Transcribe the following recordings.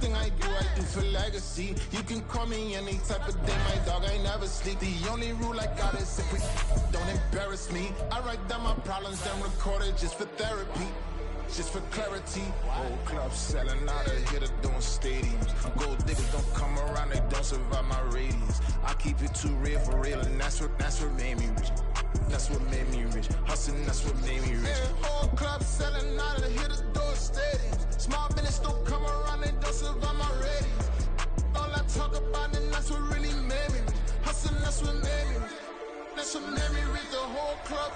Everything I do for legacy. You can call me any type of day, my dog, I never sleep. The only rule I got is if we don't embarrass me. I write down my problems, then record it just for therapy. Just for clarity, whole club selling out of here to doing stadiums. Gold diggers don't come around, they don't survive my ratings. I keep it too real for real, and that's what made me rich. That's what made me rich. Hustling, that's what made me rich. Yeah, whole club selling out of here to doing stadiums. Small business don't come around, they don't survive my ratings. All I talk about, and that's what really made me rich. Hustling, that's what made me rich. That's what made me rich. The whole club.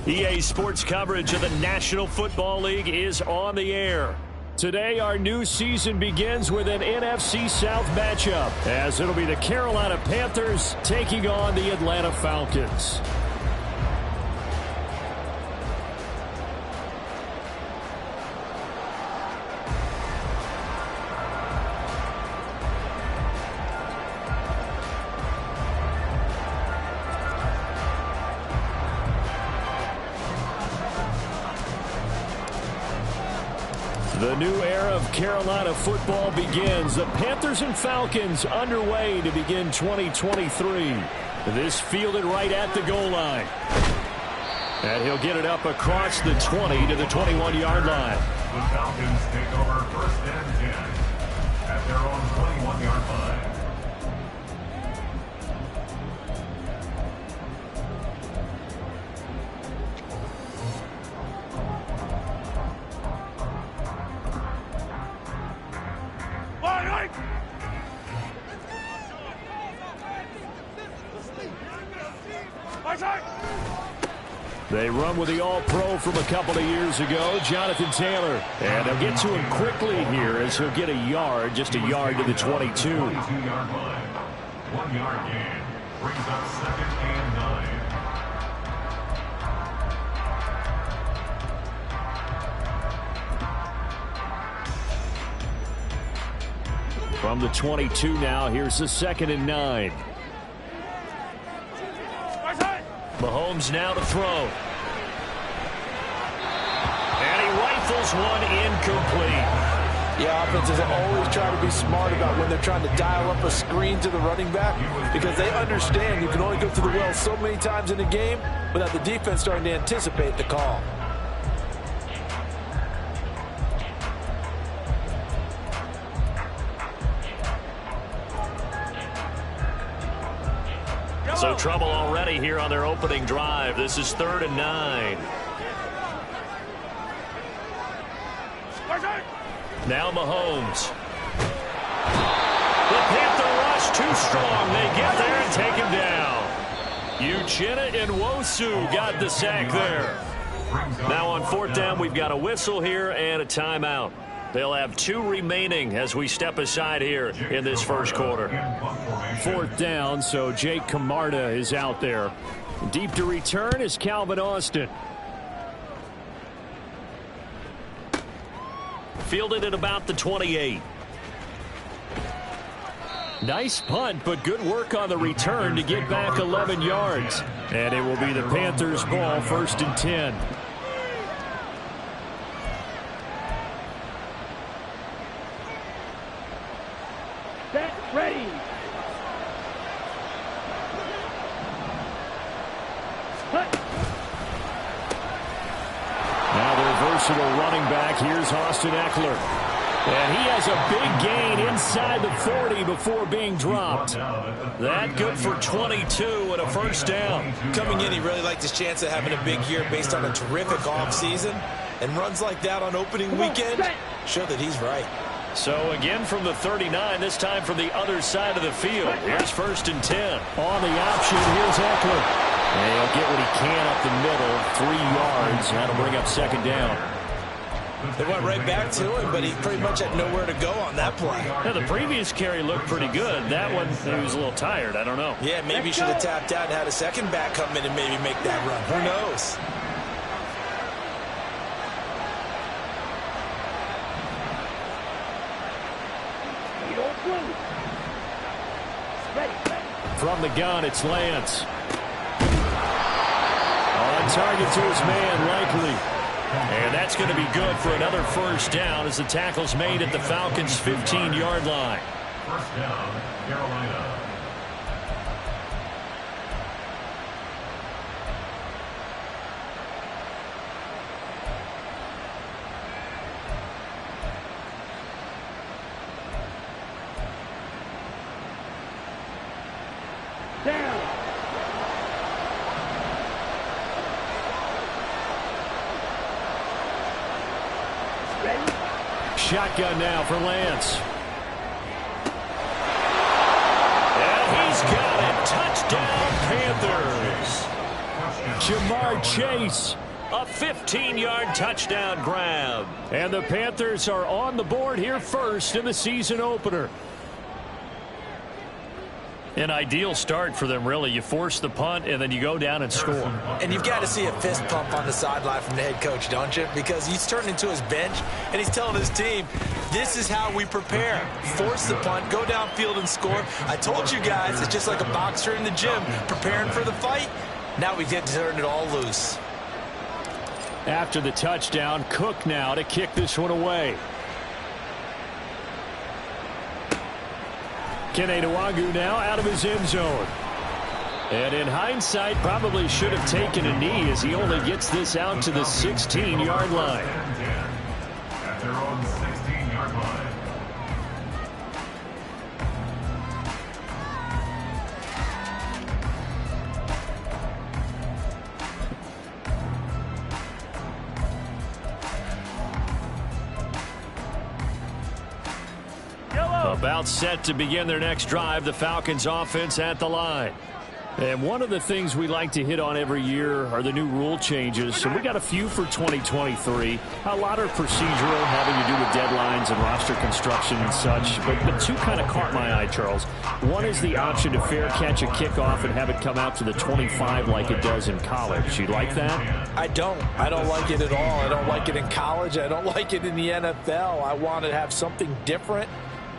EA Sports coverage of the National Football League is on the air. Today, our new season begins with an NFC South matchup, as it'll be the Carolina Panthers taking on the Atlanta Falcons. The new era of Carolina football begins. The Panthers and Falcons underway to begin 2023. This fielded right at the goal line. And he'll get it up across the 20 to the 21-yard line. The Falcons take over first and 10 at their own 21-yard line. They run with the All-Pro from a couple of years ago, Jonathan Taylor. And they'll get to him quickly here as he'll get a yard, just a yard to the 22. 22-yard line. 1 yard gain. Brings up second and 9. From the 22 now, here's the second and 9. Mahomes now to throw. And he rifles one incomplete. Yeah, offenses always try to be smart about when they're trying to dial up a screen to the running back, because they understand you can only go through the well so many times in a game without the defense starting to anticipate the call. So trouble already here on their opening drive. This is 3rd and 9. Now Mahomes. The Panther rush too strong. They get there and take him down. Uchenna and Nwosu got the sack there. Now on 4th down, we've got a whistle here and a timeout. They'll have 2 remaining as we step aside here in this first quarter. 4th down, so Jake Camarda is out there. Deep to return is Calvin Austin. Fielded at about the 28. Nice punt, but good work on the return to get back 11 yards. And it will be the Panthers' ball, 1st and 10. Ready. Now their versatile running back. Here's Austin Eckler. And he has a big gain inside the 40 before being dropped. That good for 22 and a 1st down. Coming in, he really liked his chance of having a big year based on a terrific offseason. And runs like that on opening weekend show that he's right. So again from the 39, this time from the other side of the field. Here's 1st and 10. On the option, here's Eckler. And he'll get what he can up the middle, 3 yards. That'll bring up 2nd down. They went right back to him, but he pretty much had nowhere to go on that play. Yeah, the previous carry looked pretty good. That one, he was a little tired. I don't know. Yeah, maybe he should have tapped out and had a second back come in and maybe make that run. Who knows? From the gun, it's Lance. On target to his man, Likely. And that's going to be good for another first down as the tackle's made at the Falcons' 15-yard line. First down, Carolina. Shotgun now for Lance. And he's got it. Touchdown, Panthers. Jamar Chase, a 15-yard touchdown grab. And the Panthers are on the board here first in the season opener. An ideal start for them, really. You force the punt, and then you go down and score. And you've got to see a fist pump on the sideline from the head coach, don't you? Because he's turning to his bench, and he's telling his team, this is how we prepare. Force the punt, go downfield and score. I told you guys, it's just like a boxer in the gym, preparing for the fight. Now we get to turn it all loose. After the touchdown, Cook now to kick this one away. Kene Nwangu now out of his end zone. And in hindsight, probably should have taken a knee as he only gets this out to the 16-yard line. At their own 16-yard line. About set to begin their next drive, the Falcons offense at the line. And one of the things we like to hit on every year are the new rule changes. So we got a few for 2023. A lot are procedural, having to do with deadlines and roster construction and such. But two kind of caught my eye, Charles. One is the option to fair catch a kickoff and have it come out to the 25 like it does in college. You like that? I don't like it at all. I don't like it in college. I don't like it in the NFL. I want to have something different.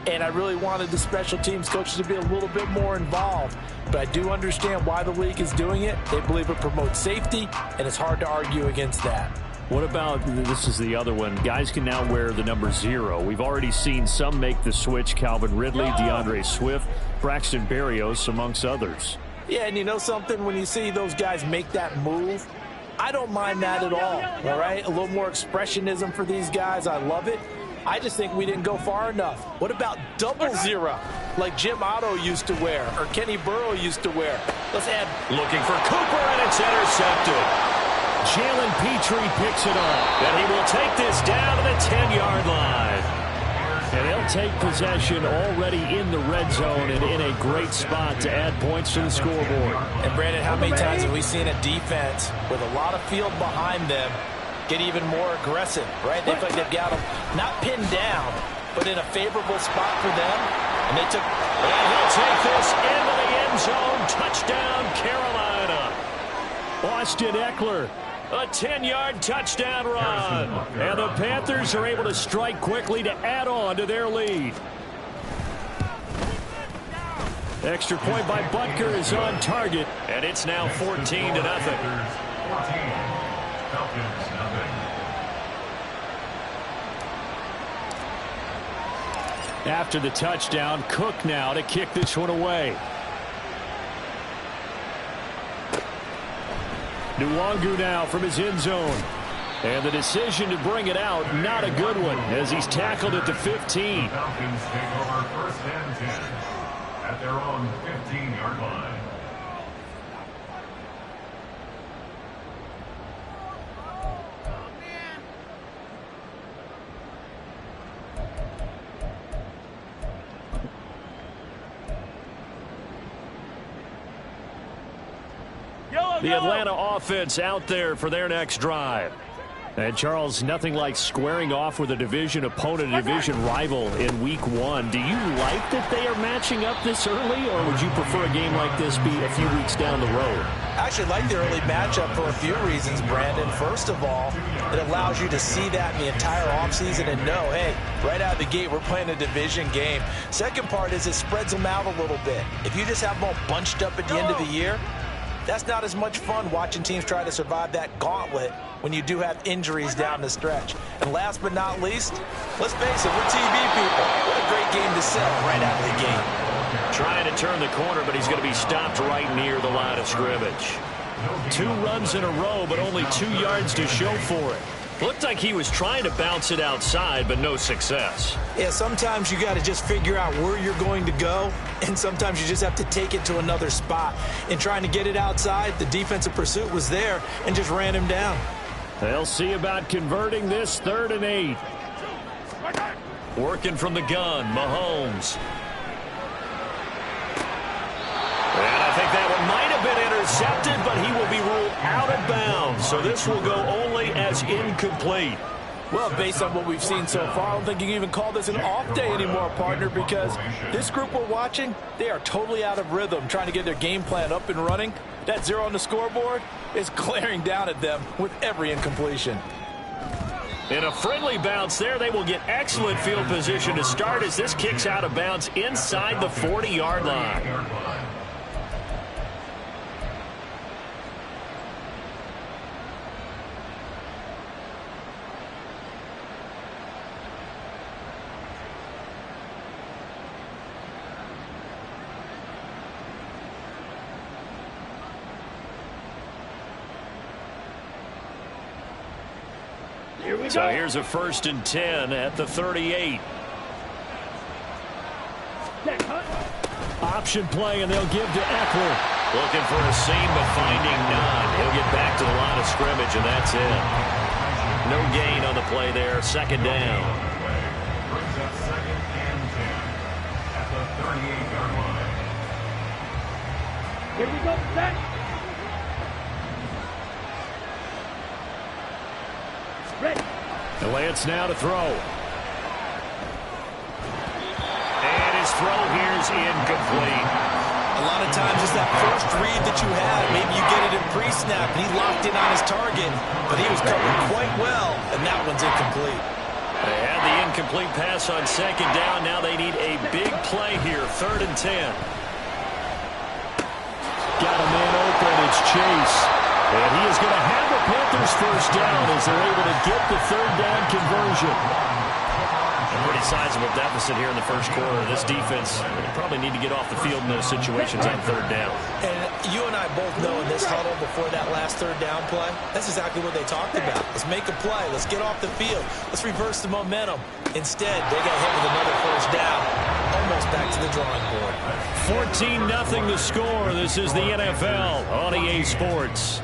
And I really wanted the special teams coaches to be a little bit more involved. But I do understand why the league is doing it. They believe it promotes safety, and it's hard to argue against that. What about, this is the other one, guys can now wear the number 0. We've already seen some make the switch, Calvin Ridley, DeAndre Swift, Braxton Berrios, amongst others. Yeah, and you know something? When you see those guys make that move, I don't mind that at all right? A little more expressionism for these guys. I love it. I just think we didn't go far enough. What about double 0 like Jim Otto used to wear or Kenny Burrow used to wear? Let's add. Looking for Cooper, and it's intercepted. Jalen Petrie picks it up, and he will take this down to the 10-yard line. And he'll take possession already in the red zone and in a great spot to add points to the scoreboard. And Brandon, how many times have we seen a defense with a lot of field behind them get even more aggressive, right? They feel like they've got them not pinned down, but in a favorable spot for them. And they took. And he'll take this into the end zone. Touchdown, Carolina. Austin Eckler, a 10-yard touchdown run. And the Panthers are able to strike quickly to add on to their lead. Extra point by Butker is on target, and it's now 14-0. 14. Falcons, nothing. After the touchdown, Cook now to kick this one away. Nwangu now from his end zone. And the decision to bring it out, not a good one, as he's tackled at the 15. Falcons take over first and 10 at their own 15-yard line. The Atlanta offense out there for their next drive. And, Charles, nothing like squaring off with a division opponent, a division rival in Week 1. Do you like that they are matching up this early, or would you prefer a game like this be a few weeks down the road? I actually like the early matchup for a few reasons, Brandon. First of all, It allows you to see that in the entire offseason and know, hey, right out of the gate, we're playing a division game. Second part is it spreads them out a little bit. If you just have them all bunched up at the end of the year, that's not as much fun watching teams try to survive that gauntlet when you do have injuries down the stretch. And last but not least, let's face it, we're TV people. What a great game to sell right out of the gate. Trying to turn the corner, but he's going to be stopped right near the line of scrimmage. 2 runs in a row, but only 2 yards to show for it. Looked like he was trying to bounce it outside, but no success. Yeah, sometimes you got to just figure out where you're going to go, and sometimes you just have to take it to another spot. In trying to get it outside, the defensive pursuit was there and just ran him down. They'll see about converting this 3rd and 8. Working from the gun, Mahomes. And I think that one might have been intercepted, but he will be ruled out of bounds. So this will go only as incomplete. Well, based on what we've seen so far, I don't think you can even call this an off day anymore, partner, because this group we're watching, they are totally out of rhythm, trying to get their game plan up and running. That 0 on the scoreboard is glaring down at them with every incompletion. In a friendly bounce there, they will get excellent field position to start as this kicks out of bounds inside the 40-yard line. So here's a 1st and 10 at the 38. Option play, and they'll give to Eckler. Looking for a seam, but finding none. He'll get back to the line of scrimmage, and that's it. No gain on the play there. 2nd down. Brings up 2nd and 10 at the 38-yard line. Here we go, set. Ready. Lance now to throw. And his throw here is incomplete. A lot of times it's that first read that you have. Maybe you get it in pre-snap, and he locked in on his target, but he was covered quite well, and that one's incomplete. They had the incomplete pass on 2nd down. Now they need a big play here, 3rd and 10. Got a man open. It's Chase. And he is going to have the Panthers 1st down as they're able to get the 3rd down conversion. A pretty sizable deficit here in the 1st quarter. This defense will probably need to get off the field in those situations on 3rd down. And you and I both know in this huddle before that last 3rd down play, that's exactly what they talked about. Let's make a play. Let's get off the field. Let's reverse the momentum. Instead, they got hit with another 1st down. Almost back to the drawing board. 14-0 the score. This is the NFL on EA Sports.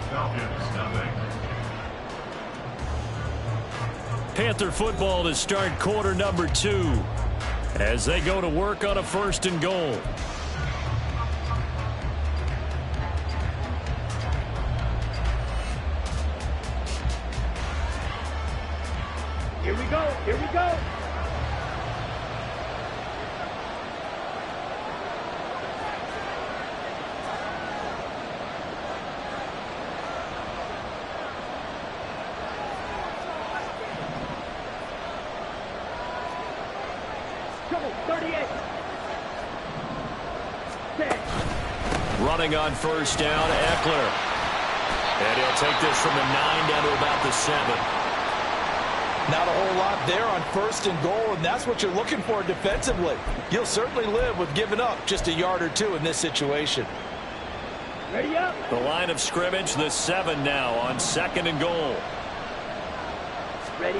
Panther football to start quarter number 2 as they go to work on a 1st and goal. Here we go, here we go. Running on 1st down, Eckler. And he'll take this from the 9 down to about the 7. Not a whole lot there on 1st and goal, and that's what you're looking for defensively. You'll certainly live with giving up just a yard or 2 in this situation. Ready up. The line of scrimmage, the 7 now on 2nd and goal. Ready.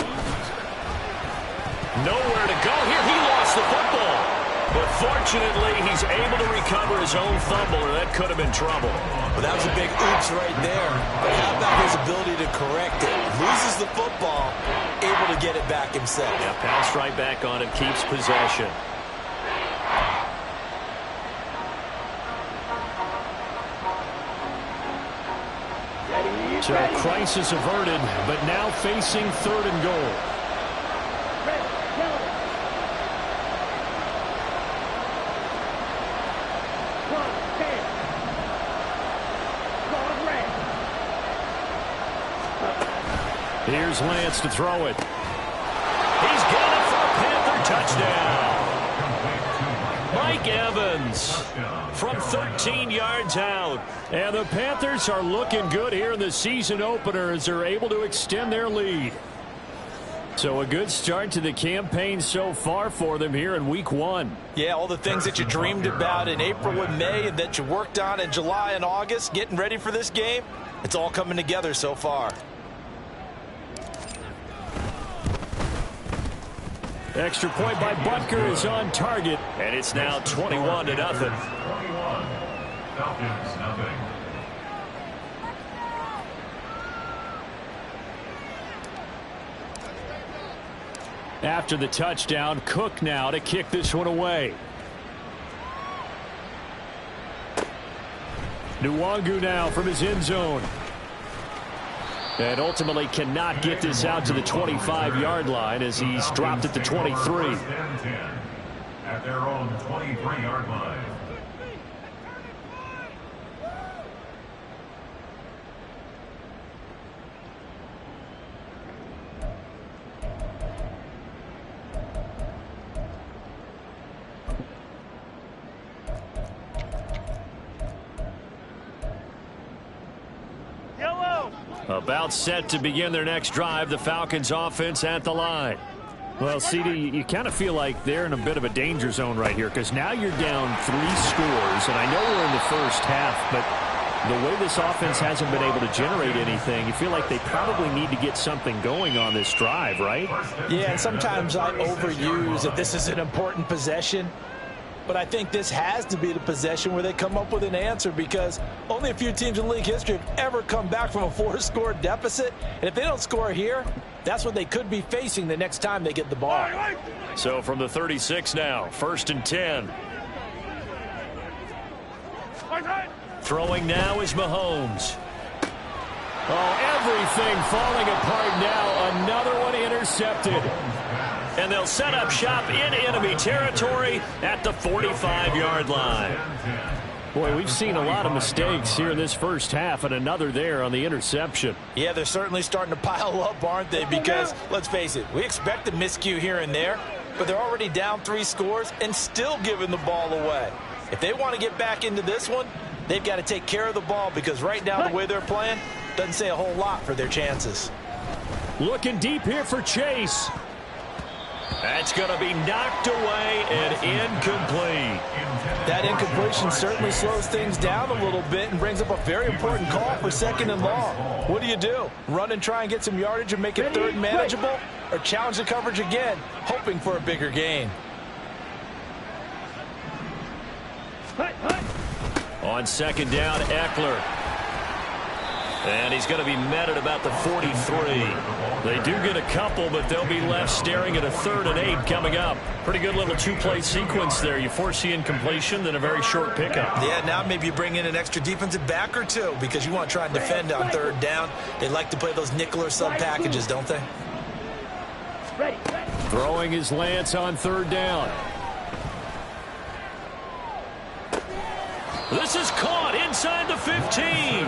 Nowhere to go here. He lost the football. But fortunately, he's able to recover his own fumble, or that could have been trouble. Well, that was a big oops right there. But how about his ability to correct it? Loses the football, able to get it back himself. Yeah, pounced right back on it, keeps possession. So crisis averted, but now facing 3rd and goal. Here's Lance to throw it. He's got it for a Panther touchdown. Mike Evans from 13 yards out. And the Panthers are looking good here in the season opener as they're able to extend their lead. So a good start to the campaign so far for them here in week 1. Yeah, all the things that you dreamed about in April and May and that you worked on in July and August, getting ready for this game, it's all coming together so far. Extra point by Butker is on target, and it's now 21-0. 21. Falcons, nothing. After the touchdown, Cook now to kick this one away. Nwangu now from his end zone. And ultimately cannot get this out to the 25-yard line as he's dropped at the 23. First and 10 at their own 23-yard line. About set to begin their next drive, the Falcons offense at the line. Well, CD, you kind of feel like they're in a bit of a danger zone right here because now you're down 3 scores, and I know we're in the first half, but the way this offense hasn't been able to generate anything, you feel like they probably need to get something going on this drive, right? Yeah, and sometimes I overuse that this is an important possession. But I think this has to be the possession where they come up with an answer because only a few teams in league history have ever come back from a 4-score deficit. And if they don't score here, that's what they could be facing the next time they get the ball. So from the 36 now, 1st and 10. Throwing now is Mahomes. Oh, everything falling apart now. Another one intercepted. And they'll set up shop in enemy territory at the 45-yard line. Boy, we've seen a lot of mistakes here in this first half, and another there on the interception. Yeah, they're certainly starting to pile up, aren't they? Because, let's face it, we expect a miscue here and there, but they're already down 3 scores and still giving the ball away. If they want to get back into this one, they've got to take care of the ball because right now the way they're playing doesn't say a whole lot for their chances. Looking deep here for Chase. That's going to be knocked away and incomplete. That incompletion certainly slows things down a little bit and brings up a very important call for 2nd and long. What do? Run and try and get some yardage and make it 3rd manageable, or challenge the coverage again, hoping for a bigger gain? On 2nd down, Eckler. And he's going to be met at about the 43. They do get a couple, but they'll be left staring at a 3rd and 8 coming up. Pretty good little 2-play sequence there. You force the incompletion, then a very short pickup. Yeah, now maybe you bring in an extra defensive back or 2 because you want to try and defend on 3rd down. They like to play those nickel or sub packages, don't they? Throwing is Lance on 3rd down. This is caught inside the 15.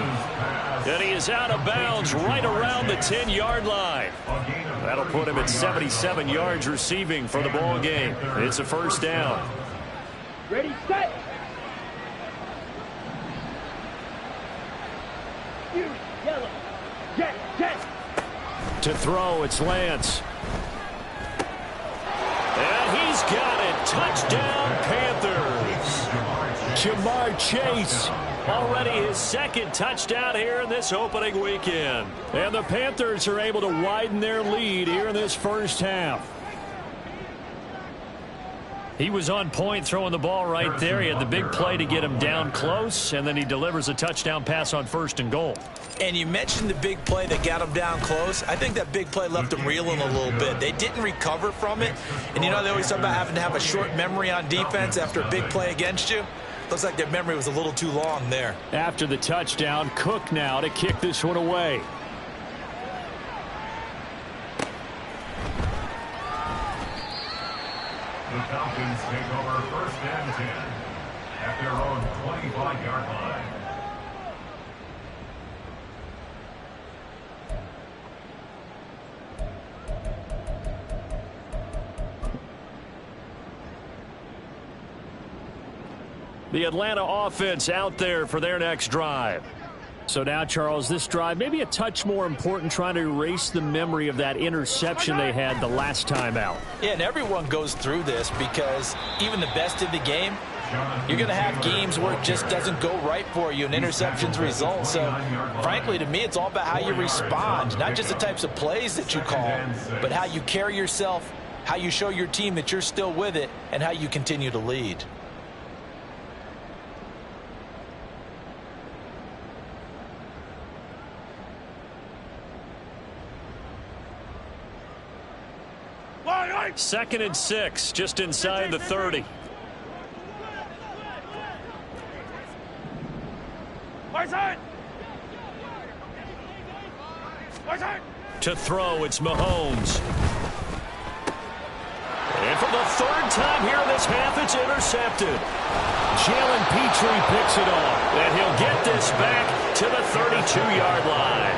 And he is out of bounds right around the 10-yard line. That'll put him at 77 yards receiving for the ball game. It's a 1st down. Ready, set. You yellow. Jet. To throw, it's Lance. And he's got it. Touchdown, Panthers. Jamar Chase, already his 2nd touchdown here in this opening weekend. And the Panthers are able to widen their lead here in this first half. He was on point throwing the ball right there. He had the big play to get him down close, and then he delivers a touchdown pass on 1st and goal. And you mentioned the big play that got him down close. I think that big play left him reeling a little bit. They didn't recover from it. And you know, they always talk about having to have a short memory on defense after a big play against you. Looks like their memory was a little too long there. After the touchdown, Cook now to kick this one away. The Falcons take over 1st and 10 at their own 25-yard line. The Atlanta offense out there for their next drive. So now, Charles, this drive maybe a touch more important, trying to erase the memory of that interception they had the last time out. Yeah, and everyone goes through this because even the best in the game, you're going to have games where it just doesn't go right for you and interceptions result. So, frankly, to me, it's all about how you respond, not just the types of plays that you call, but how you carry yourself, how you show your team that you're still with it, and how you continue to lead. Second and 6, just inside the 30. To throw, it's Mahomes. And for the third time here in this half, it's intercepted. Jalen Petrie picks it off, and he'll get this back to the 32-yard line.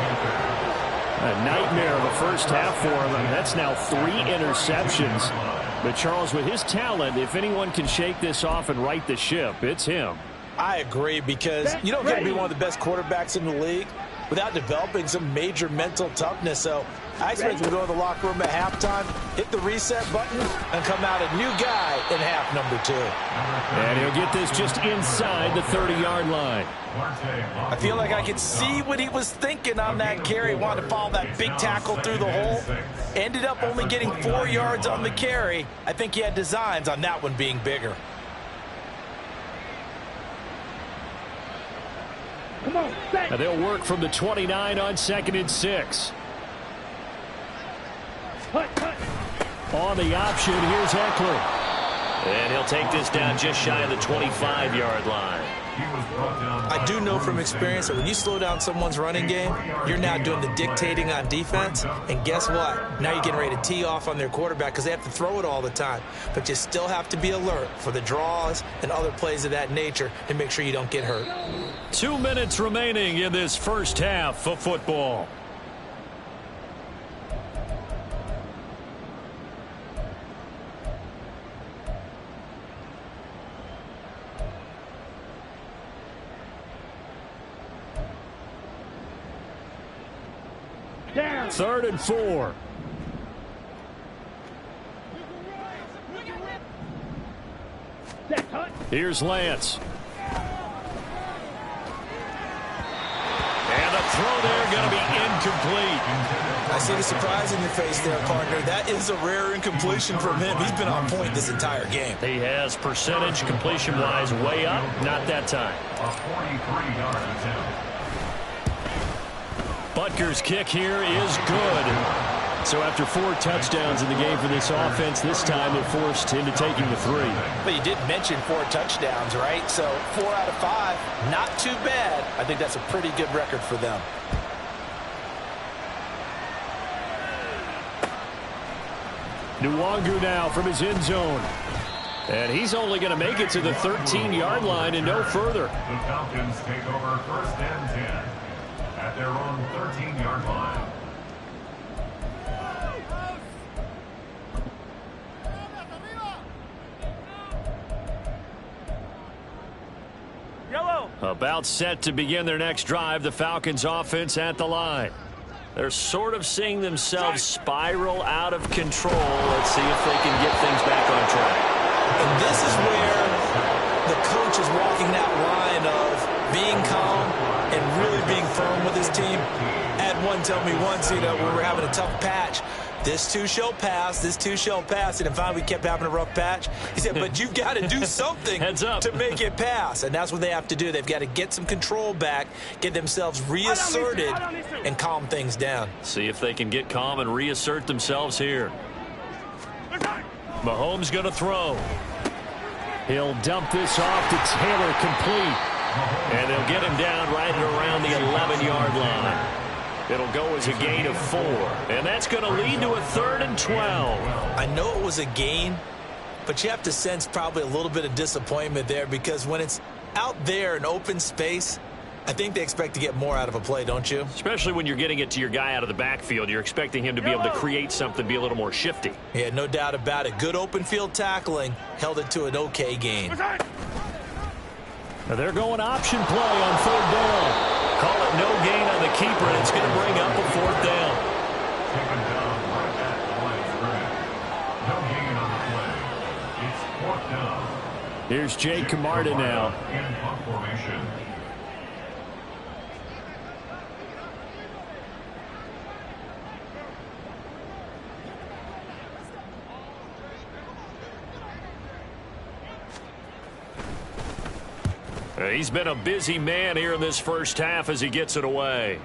A nightmare of a first half for him. I mean, that's now 3 interceptions. But, Charles, with his talent, if anyone can shake this off and right the ship, it's him. I agree, because you don't get to be one of the best quarterbacks in the league without developing some major mental toughness. So I expect him to go to the locker room at halftime, hit the reset button, and come out a new guy in half number 2. And he'll get this just inside the 30-yard line. I feel like I could see what he was thinking on that carry. Wanted to follow that big tackle through the hole. Ended up only getting 4 yards on the carry. I think he had designs on that one being bigger. Come on, set. Now they'll work from the 29 on 2nd and 6. On the option, here's Eckler. And he'll take this down just shy of the 25-yard line. I do know from experience that when you slow down someone's running game, you're now doing the dictating on defense. And guess what? Now you're getting ready to tee off on their quarterback because they have to throw it all the time. But you still have to be alert for the draws and other plays of that nature to make sure you don't get hurt. 2 minutes remaining in this first half of football. Down. 3rd and 4. Set, cut. Here's Lance. And the throw there going to be incomplete. I see the surprise in your face there, partner. That is a rare incompletion from him. He's been on point this entire game. He has percentage completion-wise way up. Not that time. A 43-yard attempt. Butker's kick here is good. So after 4 touchdowns in the game for this offense, this time they're forced into taking the 3. But you did mention 4 touchdowns, right? So 4 out of 5, not too bad. I think that's a pretty good record for them. Nwangu now from his end zone. And he's only going to make it to the 13-yard line and no further. The Falcons take over 1st and 10 at their own 13-yard line. About set to begin their next drive, the Falcons offense at the line. They're sort of seeing themselves spiral out of control. Let's see if they can get things back on track. And this is where the coach is walking that line of being calm and really being firm with his team. Had one tell me once, when we're having a tough patch, this too shall pass, this too shall pass. And finally we kept having a rough patch. He said, but you've got to do something Heads up. to make it pass. And that's what they have to do. They've got to get some control back, get themselves reasserted, and calm things down. See if they can get calm and reassert themselves here. Mahomes going to throw. He'll dump this off to Taylor, complete. And they'll get him down right around the 11-yard line. It'll go as a gain of 4. And that's going to lead to a 3rd and 12. I know it was a gain, but you have to sense probably a little bit of disappointment there because when it's out there in open space, I think they expect to get more out of a play, don't you? Especially when you're getting it to your guy out of the backfield. You're expecting him to be able to create something, be a little more shifty. Yeah, no doubt about it. Good open field tackling held it to an okay gain. They're going option play on 3rd down. Call it no gain on the keeper, and it's going to bring up a 4th down. Taken down right at the line of scrimmage. No gain on the play. It's 4th down. Here's Jake Camarda now. In punt formation. He's been a busy man here in this first half as he gets it away.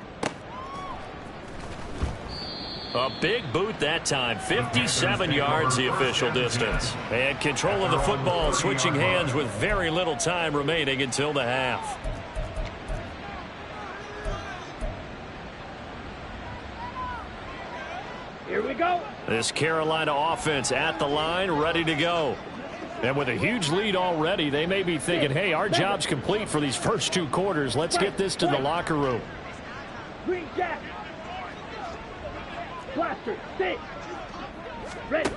A big boot that time. 57 yards the official distance. And control of the football, switching hands with very little time remaining until the half. Here we go. This Carolina offense at the line, ready to go. And with a huge lead already, they may be thinking, hey, our job's complete for these first 2 quarters. Let's get this to the locker room. Green jack. Blaster. Stay. Ready.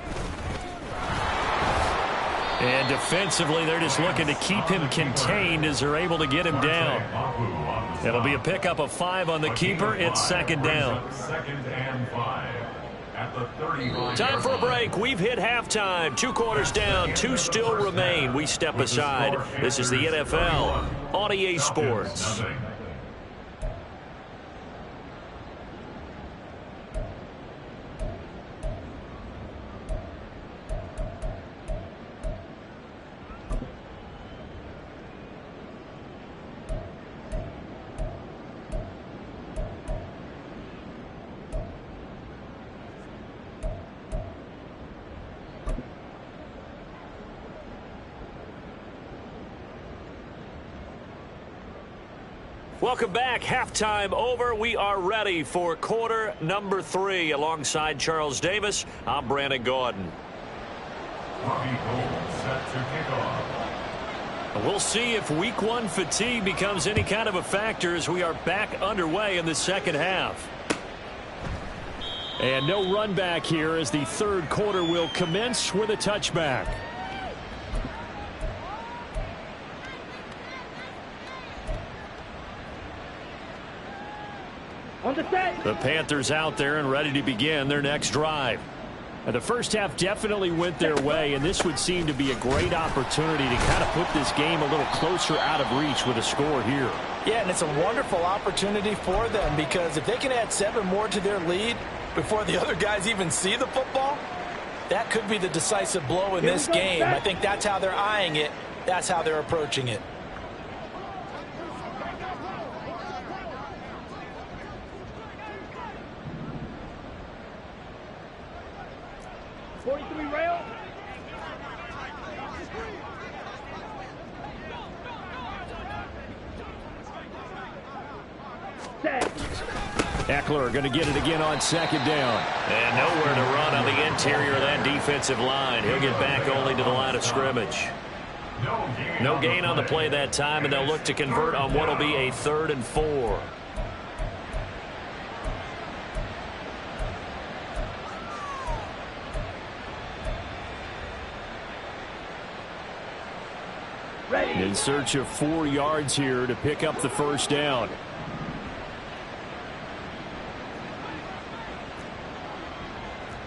And defensively, they're just looking to keep him contained as they're able to get him down. It'll be a pickup of 5 on the keeper. It's 2nd down. 2nd and 5. At the 30-line. Time for a break. We've hit halftime. 2 quarters down. 2 still remain. We step aside. This is the NFL on EA Sports. Welcome back. Halftime over. We are ready for quarter number 3. Alongside Charles Davis, I'm Brandon Gordon. Robbie Gould set to kick off. We'll see if week 1 fatigue becomes any kind of a factor as we are back underway in the second half. And no run back here as the 3rd quarter will commence with a touchback. The Panthers out there and ready to begin their next drive. The first half definitely went their way, and this would seem to be a great opportunity to kind of put this game a little closer out of reach with a score here. Yeah, and it's a wonderful opportunity for them because if they can add 7 more to their lead before the other guys even see the football, that could be the decisive blow in this game. I think that's how they're eyeing it. That's how they're approaching it. Eckler going to get it again on 2nd down. And nowhere to run on the interior of that defensive line. He'll get back only to the line of scrimmage. No gain on the play that time, and they'll look to convert on what will be a 3rd and 4. In search of 4 yards here to pick up the 1st down.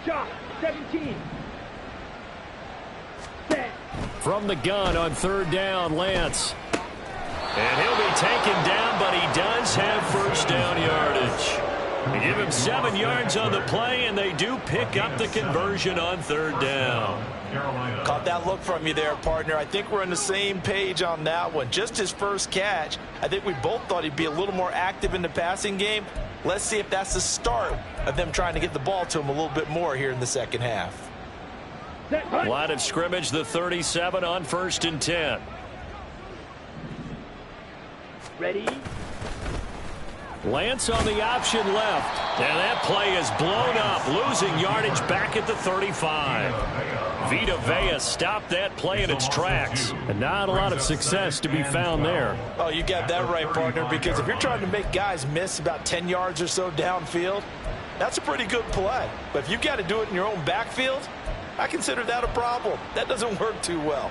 Shot 17. Set. From the gun on 3rd down, Lance. And he'll be taken down, but he does have 1st down yardage. They give him 7 yards on the play, and they do pick up the conversion on 3rd down. Caught that look from you there, partner. I think we're on the same page on that one. Just his first catch. I think we both thought he'd be a little more active in the passing game. Let's see if that's the start of them trying to get the ball to him a little bit more here in the second half. Line of scrimmage, the 37 on 1st and 10. Ready. Lance on the option left. And that play is blown up, losing yardage back at the 35. Vita Vea stopped that play in its tracks. And not a lot of success to be found there. Oh, you got that right, partner, because if you're trying to make guys miss about 10 yards or so downfield, that's a pretty good play. But if you've got to do it in your own backfield, I consider that a problem. That doesn't work too well.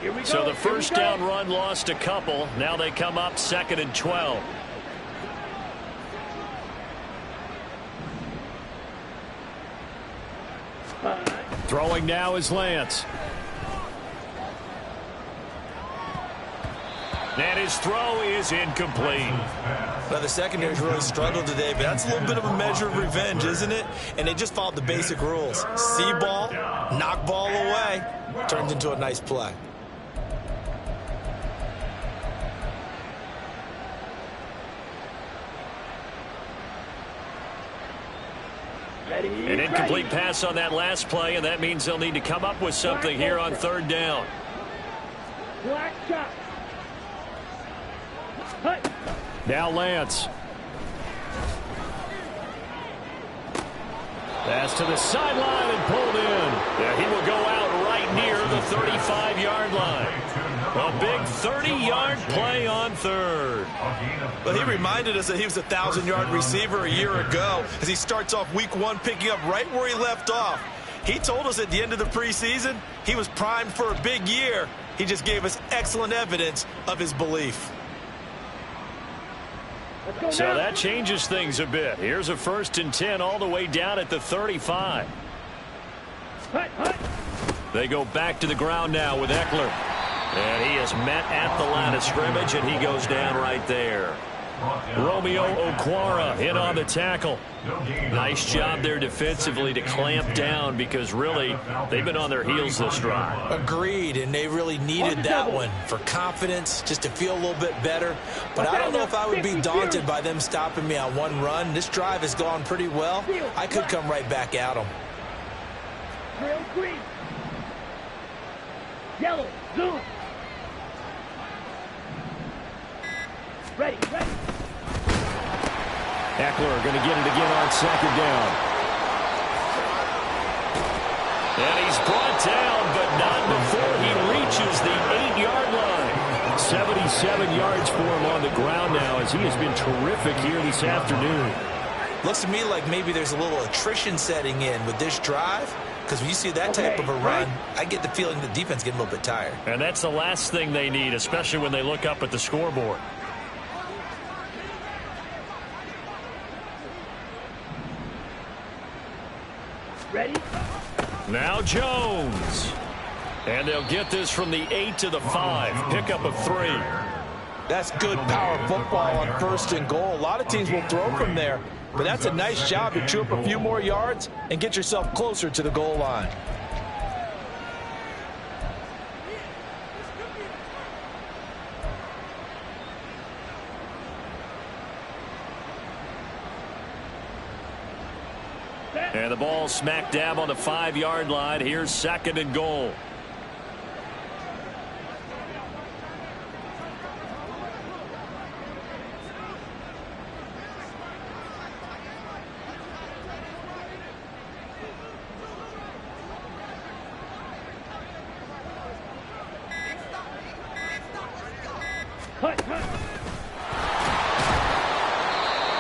Here we go. So the first down run lost a couple. Now they come up 2nd and 12. Throwing now is Lance. And his throw is incomplete. Now, the secondary's really struggled today, but that's a little bit of a measure of revenge, isn't it? And they just followed the basic rules. See ball, knock ball away, turns into a nice play. An incomplete pass on that last play, and that means they'll need to come up with something here on 3rd down. Black shot. Now Lance. Pass to the sideline and pulled in. Yeah, he will go out right near the 35-yard line. A big 30-yard play on 3rd. Well, he reminded us that he was a 1,000-yard receiver a year ago as he starts off week 1 picking up right where he left off. He told us at the end of the preseason he was primed for a big year. He just gave us excellent evidence of his belief. So that changes things a bit. Here's a 1st and 10 all the way down at the 35. They go back to the ground now with Eckler. And he is met at the line of scrimmage, and he goes down right there. Romeo Okwara in on the tackle. Nice job there defensively to clamp down because really they've been on their heels this drive. Agreed, and they really needed that one for confidence, just to feel a little bit better. But I don't know if I would be daunted by them stopping me on one run. This drive has gone pretty well. I could come right back at them. Trail green. Yellow. Zoom. Ready. Eckler going to get it again on 2nd down. And he's brought down, but not before he reaches the 8-yard line. 77 yards for him on the ground now as he has been terrific here this afternoon. Looks to me like maybe there's a little attrition setting in with this drive, because when you see that type of a run, I get the feeling the defense getting a little bit tired. And that's the last thing they need, especially when they look up at the scoreboard. Ready? Now Jones. And they'll get this from the 8 to the 5. Pickup of 3. That's good power football on 1st and goal. A lot of teams will throw from there, but that's a nice job to chew up a few more yards and get yourself closer to the goal line. And the ball smack dab on the 5-yard line. Here's 2nd and goal.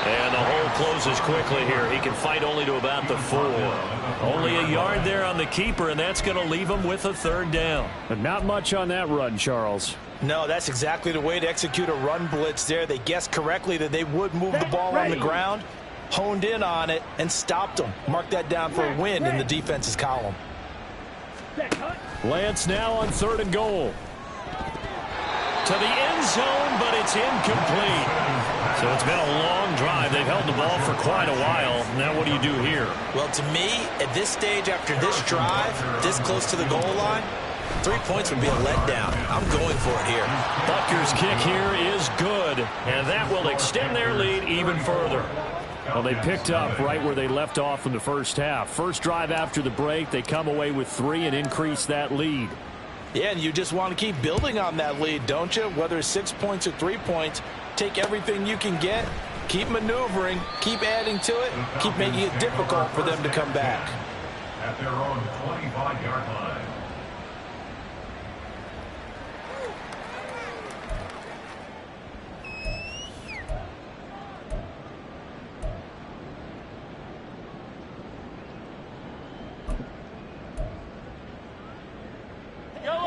And the hole closes quickly here. He can fight only to about the 4. Only a yard there on the keeper, and that's going to leave him with a 3rd down. But not much on that run, Charles. No, that's exactly the way to execute a run blitz there. They guessed correctly that they would move the ball on the ground, honed in on it, and stopped them. Mark that down for a win in the defense's column. Lance now on 3rd and goal. To the end zone, but it's incomplete. So it's been a long drive. They've held the ball for quite a while. Now what do you do here? Well, to me, at this stage, after this drive, this close to the goal line, 3 points would be a letdown. I'm going for it here. Butker's kick here is good, and that will extend their lead even further. Well, they picked up right where they left off in the first half. First drive after the break, they come away with 3 and increase that lead. Yeah, and you just want to keep building on that lead, don't you? Whether it's 6 points or 3 points, take everything you can get, keep maneuvering, keep adding to it, keep making it difficult for them to come back. At their own 25-yard line.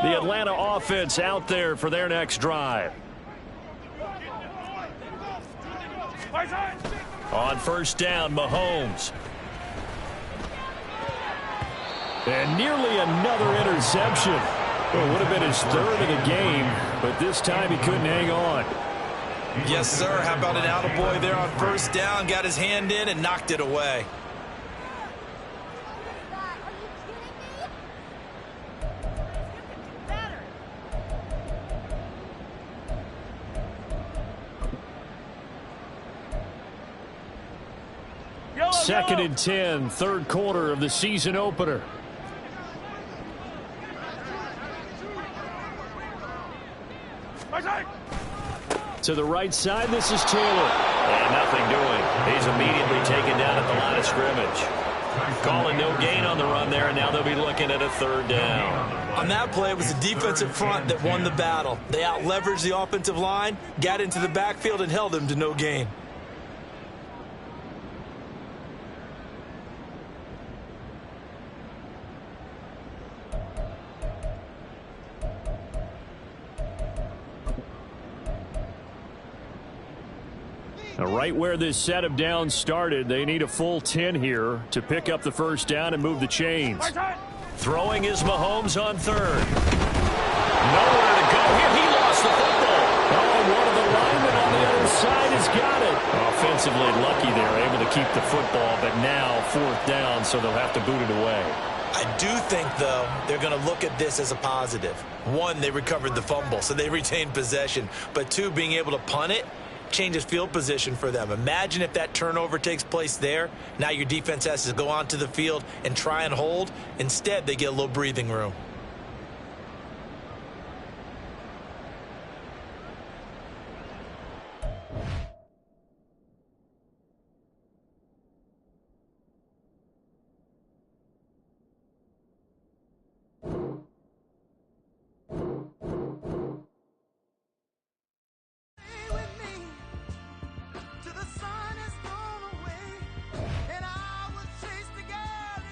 The Atlanta offense out there for their next drive. On first down, Mahomes. And nearly another interception. Well, it would have been his third of the game, but this time he couldn't hang on. Yes, sir. How about an attaboy there on first down? Got his hand in and knocked it away. Second and 10, third quarter of the season opener. To the right side, this is Taylor. And nothing doing. He's immediately taken down at the line of scrimmage. Calling no gain on the run there, and now they'll be looking at a third down. On that play, it was the defensive front that won the battle. They out-leveraged the offensive line, got into the backfield, and held them to no gain. Right where this set of downs started, they need a full 10 here to pick up the first down and move the chains. Throwing is Mahomes on third. Nowhere to go here. He lost the football. Oh, one of the linemen on the other side has got it. Offensively lucky there, able to keep the football, but now fourth down, so they'll have to boot it away. I do think, though, they're going to look at this as a positive. One, they recovered the fumble, so they retained possession. But two, being able to punt it changes field position for them. Imagine if that turnover takes place there. Now your defense has to go onto the field and try and hold. Instead, they get a little breathing room.